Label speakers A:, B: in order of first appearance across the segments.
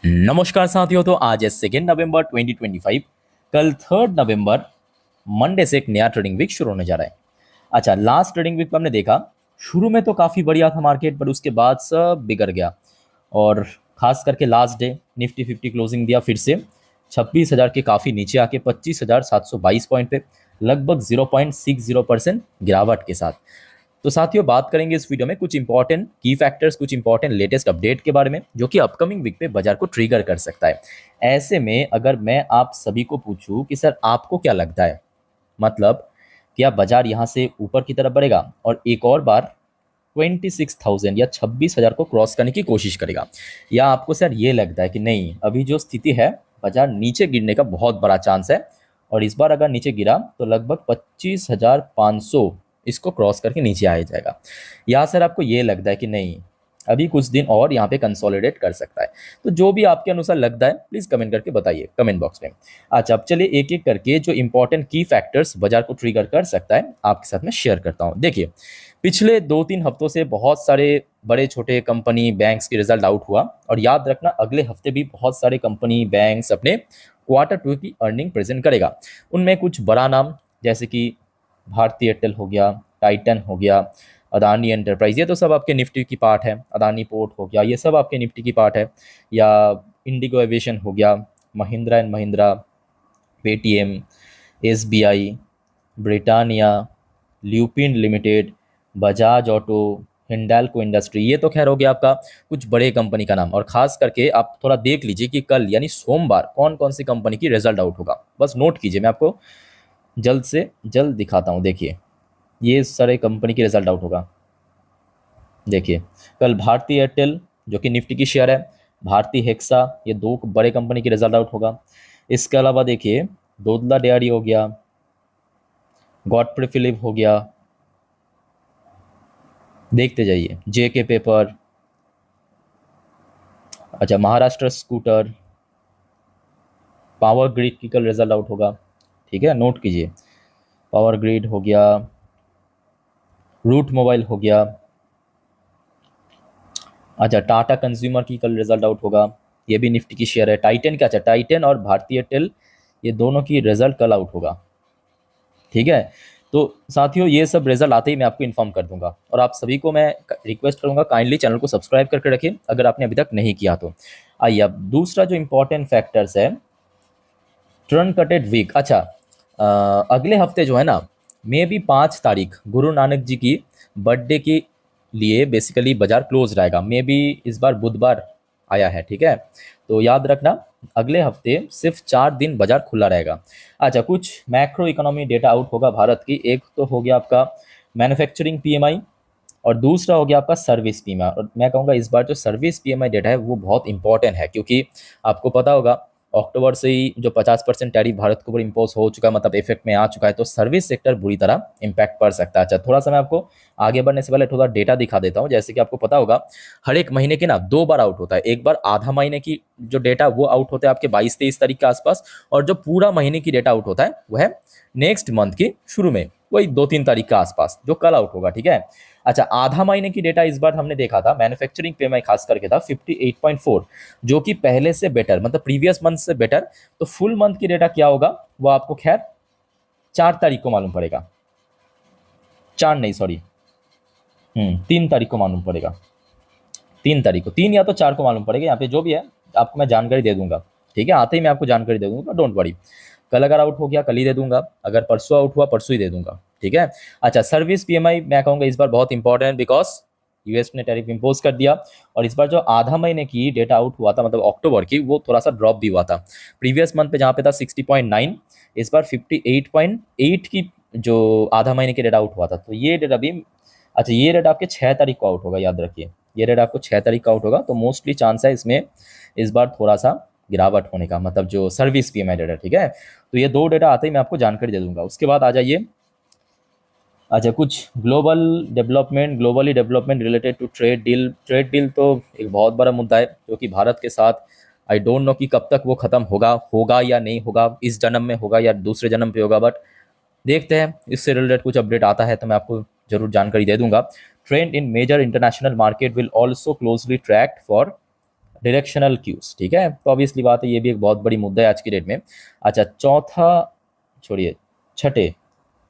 A: नमस्कार साथियों। तो आज है 2 नवंबर 2025। कल 3 नवंबर मंडे से एक नया ट्रेडिंग वीक शुरू होने जा रहा है। अच्छा, लास्ट ट्रेडिंग वीक में हमने देखा शुरू में तो काफ़ी बढ़िया था मार्केट, पर उसके बाद सब बिगड़ गया। और खास करके लास्ट डे निफ्टी 50 क्लोजिंग दिया फिर से 26,000 के काफ़ी नीचे आके 25,722 पॉइंट पे लगभग 0.60% गिरावट के साथ। तो साथियों, बात करेंगे इस वीडियो में कुछ इंपॉर्टेंट की फैक्टर्स, कुछ इंपॉर्टेंट लेटेस्ट अपडेट के बारे में जो कि अपकमिंग वीक पे बाजार को ट्रिगर कर सकता है। ऐसे में अगर मैं आप सभी को पूछूं कि सर आपको क्या लगता है, मतलब क्या बाजार यहाँ से ऊपर की तरफ बढ़ेगा और एक और बार 26,000 या 26,000 को क्रॉस करने की कोशिश करेगा, या आपको सर ये लगता है कि नहीं, अभी जो स्थिति है बाजार नीचे गिरने का बहुत बड़ा चांस है और इस बार अगर नीचे गिरा तो लगभग 25,500 इसको क्रॉस करके नीचे आ जाएगा, या सर आपको ये लगता है कि नहीं, अभी कुछ दिन और यहाँ पे कंसोलिडेट कर सकता है। तो जो भी आपके अनुसार लगता है प्लीज़ कमेंट करके बताइए कमेंट बॉक्स में। अच्छा, अब चलिए एक एक करके जो इंपॉर्टेंट की फैक्टर्स बाजार को ट्रिगर कर सकता है आपके साथ में शेयर करता हूँ। देखिए, पिछले 2-3 हफ्तों से बहुत सारे बड़े छोटे कंपनी बैंक्स के रिजल्ट आउट हुआ और याद रखना अगले हफ्ते भी बहुत सारे कंपनी बैंक्स अपने Q2 की अर्निंग प्रेजेंट करेगा। उनमें कुछ बड़ा नाम जैसे कि भारती एयरटेल हो गया, टाइटन हो गया, अदानी एंटरप्राइज, ये तो सब आपके निफ्टी की पार्ट है। अदानी पोर्ट हो गया, ये सब आपके निफ्टी की पार्ट है। या इंडिगो एविएशन हो गया, Mahindra and Mahindra, Paytm, SBI, Britannia, lupin limited, Bajaj auto, Hindalco industry, ये तो खैर हो गया आपका कुछ बड़े कंपनी का नाम। और खास करके आप थोड़ा देख लीजिए कि कल यानी सोमवार कौन कौन सी कंपनी की रिजल्ट आउट होगा, बस नोट कीजिए। मैं आपको जल्द से जल्द दिखाता हूँ। देखिए, ये सारे कंपनी की रिजल्ट आउट होगा। देखिए, कल भारती एयरटेल जो कि निफ्टी की शेयर है, भारती हेक्सा, ये दो बड़े कंपनी की रिजल्ट आउट होगा। इसके अलावा देखिए, दोदला डेयरी हो गया, गॉडफ्रे फिलिप हो गया, देखते जाइए, जेके पेपर, अच्छा महाराष्ट्र स्कूटर, पावर ग्रिड की कल रिजल्ट आउट होगा। ठीक है, नोट कीजिए, पावर ग्रिड हो गया, रूट मोबाइल हो गया। अच्छा, टाटा कंज्यूमर की कल रिजल्ट आउट होगा, ये भी निफ्टी की शेयर है। टाइटन का, अच्छा टाइटन और भारती एयरटेल ये दोनों की रिजल्ट कल आउट होगा। ठीक है, तो साथियों ये सब रिजल्ट आते ही मैं आपको इन्फॉर्म कर दूंगा और आप सभी को मैं रिक्वेस्ट करूंगा काइंडली चैनल को सब्सक्राइब करके रखें अगर आपने अभी तक नहीं किया तो। आइए, अब दूसरा जो इंपॉर्टेंट फैक्टर्स है, टर्न कटेड वीक। अच्छा, अगले हफ्ते जो है ना, मे बी 5 तारीख गुरु नानक जी की बर्थडे के लिए बेसिकली बाजार क्लोज रहेगा। मे बी इस बार बुधवार आया है, ठीक है, तो याद रखना अगले हफ्ते सिर्फ 4 दिन बाजार खुला रहेगा। अच्छा, कुछ मैक्रो इकोनॉमी डेटा आउट होगा भारत की। एक तो हो गया आपका मैन्युफैक्चरिंग पीएमआई और दूसरा हो गया आपका सर्विस पीएमआई। और मैं कहूँगा इस बार जो सर्विस पीएमआई डेटा है वो बहुत इंपॉर्टेंट है, क्योंकि आपको पता होगा अक्टूबर से ही जो 50% टैरिफ भारत के ऊपर इम्पोज हो चुका है, मतलब इफेक्ट में आ चुका है, तो सर्विस सेक्टर बुरी तरह इम्पैक्ट पड़ सकता है। अच्छा, थोड़ा सा मैं आपको आगे बढ़ने से पहले थोड़ा डेटा दिखा देता हूँ। जैसे कि आपको पता होगा हर एक महीने के ना 2 बार आउट होता है। एक बार आधा महीने की जो डेटा वो आउट होता है आपके 22-23 तारीख के आसपास, और जो पूरा महीने की डेटा आउट होता है वह है नेक्स्ट मंथ की शुरू में, वही 2-3 तारीख के आसपास, जो कल आउट होगा। ठीक है, अच्छा, आधा महीने की डेटा इस बार हमने देखा था, मैन्युफैक्चरिंग पीएमआई खास करके था 58.4, जो कि पहले से बेटर, मतलब प्रीवियस मंथ से बेटर। तो फुल मंथ की डेटा क्या होगा वो आपको खैर 4 तारीख को मालूम पड़ेगा। 4 नहीं, सॉरी, 3 तारीख को मालूम पड़ेगा। 3 तारीख को, 3 या तो 4 को मालूम पड़ेगा, यहाँ पे जो भी है आपको मैं जानकारी दे दूंगा। ठीक है, आते ही मैं आपको जानकारी दे दूंगा, डोंट वरी। कल अगर आउट हो गया कल ही दे दूंगा, अगर परसों आउट हुआ परसों ही दे दूंगा। ठीक है, अच्छा, सर्विस पीएमआई मैं कहूँगा इस बार बहुत इंपॉर्टेंट, बिकॉज यूएस ने टैरिफ इम्पोज कर दिया। और इस बार जो आधा महीने की डेटा आउट हुआ था, मतलब अक्टूबर की, वो थोड़ा सा ड्रॉप भी हुआ था। प्रीवियस मंथ पे जहाँ पे था 60.9, इस बार 58.8 की जो आधा महीने की डेटा आउट हुआ था, तो ये डेटा भी, अच्छा ये रेट आपके 6 तारीख को आउट होगा, याद रखिए, ये रेट आपको 6 तारीख का आउट होगा। तो मोस्टली चांस है इसमें इस बार थोड़ा सा गिरावट होने का, मतलब जो सर्विस पीएमआई डेटा। ठीक है, तो ये दो डेटा आते ही मैं आपको जानकारी दे दूंगा। उसके बाद आ जाइए, अच्छा, कुछ globally development related to trade deal. Trade deal तो एक बहुत बड़ा मुद्दा है जो कि भारत के साथ, आई डोंट नो कि कब तक वो खत्म होगा या नहीं होगा, इस जन्म में होगा या दूसरे जन्म पे होगा, बट देखते हैं। इससे रिलेटेड कुछ अपडेट आता है तो मैं आपको जरूर जानकारी दे दूंगा। Trend in major international market will also closely tracked for directional cues, ठीक है। तो ऑब्वियसली बात है, ये भी एक बहुत बड़ी मुद्दा है आज की डेट में। अच्छा, चौथा छोड़िए, छठे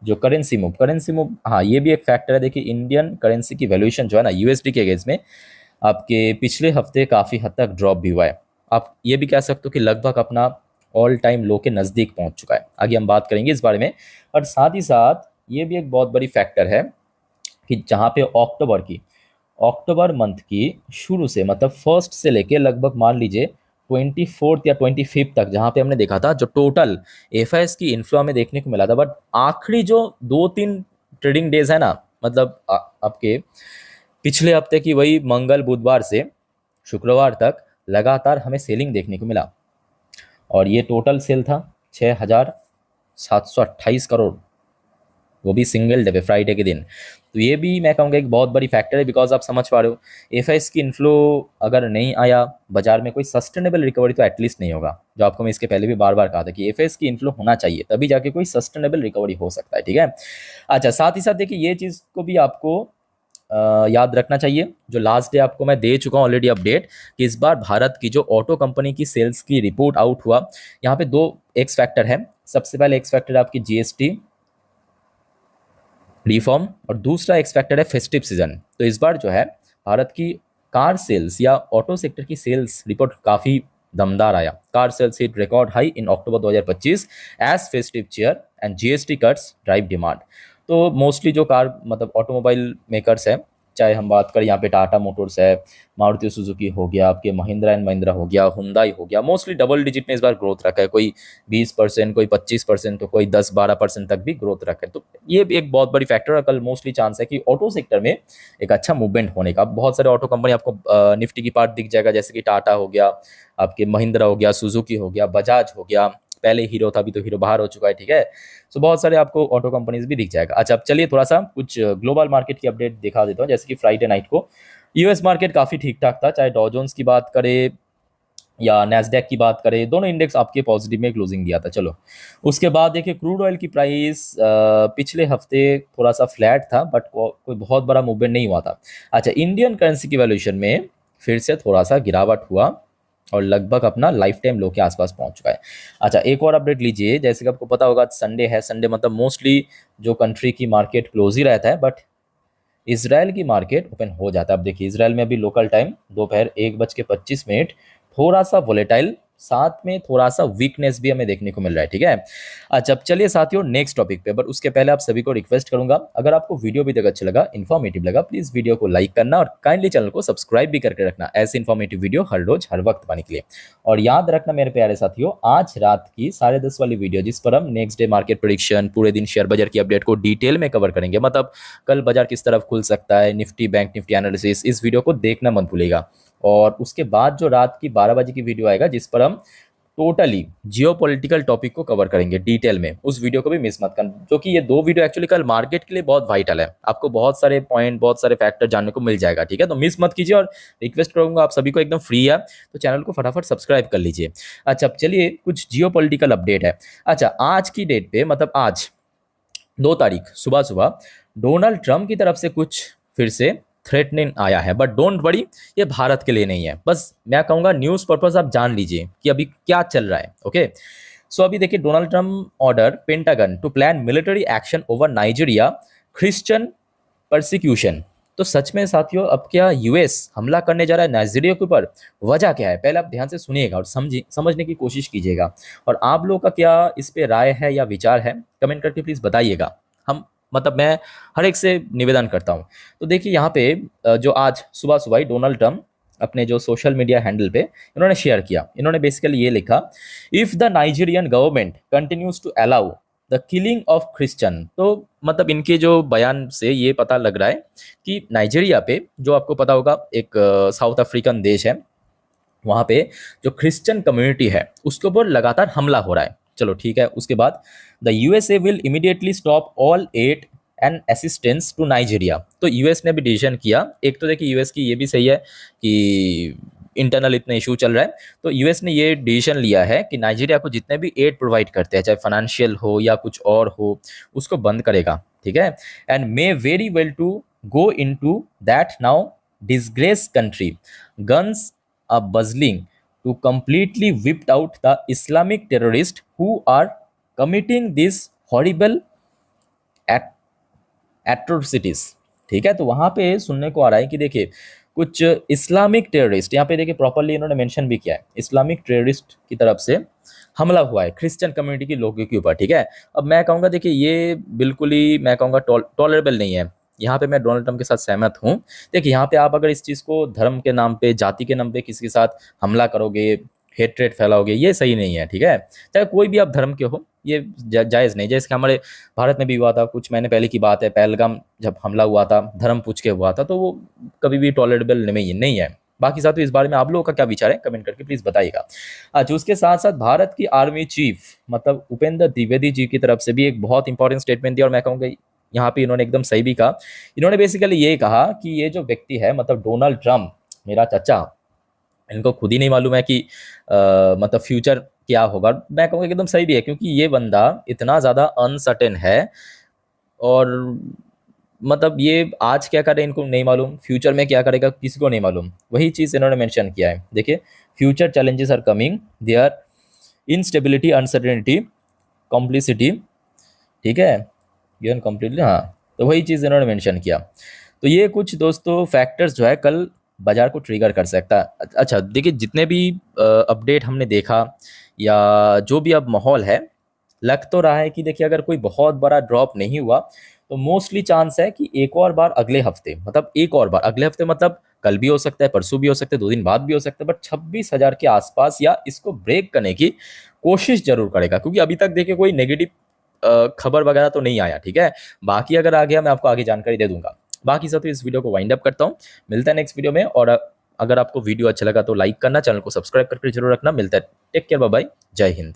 A: जो करेंसी मूव, हाँ ये भी एक फैक्टर है। देखिए इंडियन करेंसी की वैल्यूएशन जो है ना यूएसडी के अगेंस्ट में आपके पिछले हफ्ते काफ़ी हद तक ड्रॉप भी हुआ है। आप ये भी कह सकते हो कि लगभग अपना ऑल टाइम लो के नज़दीक पहुंच चुका है। आगे हम बात करेंगे इस बारे में। और साथ ही साथ ये भी एक बहुत बड़ी फैक्टर है कि जहाँ पे अक्टूबर मंथ की शुरू से मतलब फर्स्ट से लेके लगभग मान लीजिए 24 या 25 तक, जहाँ पे हमने देखा था जो टोटल एफआईएस की इन्फ्लो हमें देखने को मिला था, बट आखिरी जो 2-3 ट्रेडिंग डेज है ना, मतलब आपके पिछले हफ्ते की वही मंगल बुधवार से शुक्रवार तक लगातार हमें सेलिंग देखने को मिला। और ये टोटल सेल था 6,728 करोड़, वो भी सिंगल डे पे, फ्राइडे के दिन। तो ये भी मैं कहूँगा एक बहुत बड़ी फैक्टर है, बिकॉज आप समझ पा रहे हो एफआईएस की इन्फ्लो अगर नहीं आया बाजार में, कोई सस्टेनेबल रिकवरी तो एटलीस्ट नहीं होगा। जो आपको मैं इसके पहले भी बार बार कहा था कि एफआईएस की इन्फ्लो होना चाहिए, तभी जाके कोई सस्टेनेबल रिकवरी हो सकता है, ठीक है। अच्छा, साथ ही साथ देखिए ये चीज़ को भी आपको याद रखना चाहिए, जो लास्ट डे आपको मैं दे चुका हूँ ऑलरेडी अपडेट, कि इस बार भारत की जो ऑटो कंपनी की सेल्स की रिपोर्ट आउट हुआ, यहाँ पे 2 एक्स फैक्टर है। सबसे पहले एक्स फैक्टर आपकी जीएसटी रिफॉर्म और दूसरा एक्स फैक्टर है फेस्टिव सीजन। तो इस बार जो है भारत की कार सेल्स या ऑटो सेक्टर की सेल्स रिपोर्ट काफ़ी दमदार आया। Car sales hit record high in October 2025 as festive cheer and GST cuts drive demand. तो मोस्टली जो कार मतलब ऑटोमोबाइल मेकर्स है, चाहे हम बात करें यहाँ पे टाटा मोटर्स है, मारुति सुजुकी हो गया, आपके महिंद्रा एंड महिंद्रा हो गया, हुंडई हो गया, मोस्टली डबल डिजिट में इस बार ग्रोथ रखा है। कोई 20%, कोई 25%, तो कोई 10-12% तक भी ग्रोथ रखा है। तो ये भी एक बहुत बड़ी फैक्टर है। कल मोस्टली चांस है कि ऑटो सेक्टर में एक अच्छा मूवमेंट होने का। बहुत सारे ऑटो कंपनी आपको निफ्टी की पार्ट दिख जाएगा, जैसे कि टाटा हो गया, आपके महिंद्रा हो गया, सुजुकी हो गया, बजाज हो गया, पहले हीरो था, अभी तो हीरो बाहर हो चुका है, ठीक है। सो बहुत सारे आपको ऑटो कंपनीज भी दिख जाएगा। अच्छा, अब चलिए थोड़ा सा कुछ ग्लोबल मार्केट की अपडेट दिखा देता हूँ। जैसे कि फ्राइडे नाइट को यूएस मार्केट काफ़ी ठीक ठाक था, चाहे डॉ जोन्स की बात करें या नैस्डैक की बात करें, दोनों इंडेक्स आपके पॉजिटिव में क्लोजिंग दिया था। चलो, उसके बाद देखिए क्रूड ऑयल की प्राइस पिछले हफ्ते थोड़ा सा फ्लैट था, बट कोई बहुत बड़ा मूवमेंट नहीं हुआ था। अच्छा, इंडियन करेंसी की वैल्यूएशन में फिर से थोड़ा सा गिरावट हुआ और लगभग अपना लाइफ टाइम लो के आसपास पहुंच चुका है। अच्छा, एक और अपडेट लीजिए। जैसे कि आपको पता होगा संडे है, संडे मतलब मोस्टली जो कंट्री की मार्केट क्लोज ही रहता है, बट इसराइल की मार्केट ओपन हो जाता है। अब देखिए इसराइल में अभी लोकल टाइम दोपहर 1:25 थोड़ा सा वोलेटाइल, साथ में थोड़ा सा वीकनेस भी हमें देखने को मिल रहा है, ठीक है। अच्छा, अब चलिए साथियों नेक्स्ट टॉपिक पे, बट उसके पहले आप सभी को रिक्वेस्ट करूंगा, अगर आपको वीडियो भी तक अच्छा लगा, इन्फॉर्मेटिव लगा, प्लीज वीडियो को लाइक करना और काइंडली चैनल को सब्सक्राइब भी करके रखना, ऐसे इन्फॉर्मेटिव वीडियो हर रोज हर वक्त पाने के लिए। और याद रखना मेरे प्यारे साथियों, आज रात की 10:30 वाली वीडियो, जिस पर हम नेक्स्ट डे मार्केट प्रेडिक्शन, पूरे दिन शेयर बाजार की अपडेट को डिटेल में कवर करेंगे, मतलब कल बाजार किस तरफ खुल सकता है, निफ्टी बैंक निफ्टी एनालिसिस, इस वीडियो को देखना मत भूलिएगा। और उसके बाद जो रात की 12 बजे की वीडियो आएगा, जिस पर हम टोटली जियोपॉलिटिकल टॉपिक को कवर करेंगे डिटेल में, उस वीडियो को भी मिस मत करना, क्योंकि ये 2 वीडियो एक्चुअली कल मार्केट के लिए बहुत वाइटल है। आपको बहुत सारे पॉइंट, बहुत सारे फैक्टर जानने को मिल जाएगा, ठीक है। तो मिस मत कीजिए और रिक्वेस्ट करूंगा आप सभी को, एकदम फ्री है तो चैनल को फटाफट सब्सक्राइब कर लीजिए। अच्छा, अब चलिए कुछ जियोपॉलिटिकल अपडेट है। अच्छा, आज की डेट पे मतलब आज 2 तारीख सुबह सुबह डोनाल्ड ट्रंप की तरफ से कुछ फिर से थ्रेटनिंग आया है, बट डोंट वरी, ये भारत के लिए नहीं है। बस मैं कहूँगा न्यूज़ पर्पस आप जान लीजिए कि अभी क्या चल रहा है, ओके। सो अभी देखिए, Donald Trump order Pentagon to plan military action over Nigeria Christian persecution. तो सच में साथियों, अब क्या यूएस हमला करने जा रहा है नाइजीरिया के ऊपर? वजह क्या है, पहले आप ध्यान से सुनिएगा और समझने की कोशिश कीजिएगा। और आप लोगों का क्या इस पे राय है या विचार है, कमेंट करके प्लीज़ बताइएगा। हम मतलब मैं हर एक से निवेदन करता हूँ। तो देखिए यहाँ पे जो आज सुबह सुबह ही डोनाल्ड ट्रंप अपने जो सोशल मीडिया हैंडल पे इन्होंने शेयर किया, इन्होंने बेसिकली ये लिखा, if the Nigerian government continues to allow the killing of Christian. तो मतलब इनके जो बयान से ये पता लग रहा है कि नाइजीरिया पे, जो आपको पता होगा एक साउथ अफ्रीकन देश है, वहाँ पे जो क्रिश्चियन कम्युनिटी है उसके ऊपर लगातार हमला हो रहा है। चलो ठीक है, उसके बाद the USA will immediately stop all aid and assistance to Nigeria. तो यूएस ने भी डिसीजन किया। एक तो देखिए यूएस की ये भी सही है कि इंटरनल इतना इशू चल रहा है, तो यूएस ने ये डिसीजन लिया है कि नाइजीरिया को जितने भी एड प्रोवाइड करते हैं, चाहे फाइनेंशियल हो या कुछ और हो, उसको बंद करेगा, ठीक है। And may very well to go into that now disgrace country, guns bustling to completely whipped out the Islamic terrorists who are committing these horrible atrocities. ठीक है, तो वहां पे सुनने को आ रहा है कि देखिए कुछ इस्लामिक टेररिस्ट, यहाँ पे देखिए प्रॉपरली इन्होंने मेंशन भी किया है, इस्लामिक टेररिस्ट की तरफ से हमला हुआ है क्रिश्चियन कम्युनिटी के लोगों के ऊपर। ठीक है, अब मैं कहूँगा देखिए ये बिल्कुल ही मैं कहूँगा टॉलरेबल नहीं है। यहाँ पे मैं डोनाल्ड ट्रंप के साथ सहमत हूँ। देखिए यहाँ पे आप अगर इस चीज़ को धर्म के नाम पे, जाति के नाम पे किसी के साथ हमला करोगे, हेट्रेट फैलाओगे, ये सही नहीं है। ठीक है, चाहे कोई भी आप धर्म के हो, ये जायज़ नहीं। जैसे कि हमारे भारत में भी हुआ था कुछ महीने पहले की बात है, पहलगाम जब हमला हुआ था, धर्म पूछ के हुआ था, तो वो कभी भी टॉलरेबल नहीं है। बाकी साथियों इस बारे में आप लोगों का क्या विचार है, कमेंट करके प्लीज़ बताइएगा। अच्छा, उसके साथ साथ भारत की आर्मी चीफ मतलब उपेंद्र द्विवेदी जी की तरफ से भी एक बहुत इंपॉर्टेंट स्टेटमेंट दिया, और मैं कहूँगा यहाँ पे इन्होंने एकदम सही भी कहा। इन्होंने बेसिकली ये कहा कि ये जो व्यक्ति है मतलब डोनाल्ड ट्रंप, मेरा चाचा, इनको खुद ही नहीं मालूम है कि मतलब फ्यूचर क्या होगा। मैं कहूँगा एकदम सही भी है, क्योंकि ये बंदा इतना ज़्यादा अनसर्टेन है, और मतलब ये आज क्या करे इनको नहीं मालूम, फ्यूचर में क्या करेगा किसी को नहीं मालूम। वही चीज़ इन्होंने मेंशन किया है। देखिए, future challenges are coming, there instability, uncertainty, complicity. ठीक है, गिवन कम्प्लीटली, हाँ, तो वही चीज़ इन्होंने मेंशन किया। तो ये कुछ दोस्तों फैक्टर्स जो है कल बाजार को ट्रिगर कर सकता है। अच्छा देखिए, जितने भी अपडेट हमने देखा या जो भी अब माहौल है, लग तो रहा है कि देखिए अगर कोई बहुत बड़ा ड्रॉप नहीं हुआ तो मोस्टली चांस है कि एक और बार अगले हफ्ते, मतलब एक और बार अगले हफ्ते, मतलब कल भी हो सकता है, परसों भी हो सकता है, 2 दिन बाद भी हो सकता है, बट 26,000 के आसपास या इसको ब्रेक करने की कोशिश जरूर करेगा, क्योंकि अभी तक देखिए कोई नेगेटिव खबर वगैरह तो नहीं आया। ठीक है, बाकी अगर आ गया मैं आपको आगे जानकारी दे दूंगा। बाकी सब तो इस वीडियो को वाइंड अप करता हूँ, मिलता है नेक्स्ट वीडियो में। और अगर आपको वीडियो अच्छा लगा तो लाइक करना, चैनल को सब्सक्राइब करके जरूर रखना। मिलता है, टेक केयर, बाय बाय, जय हिंद।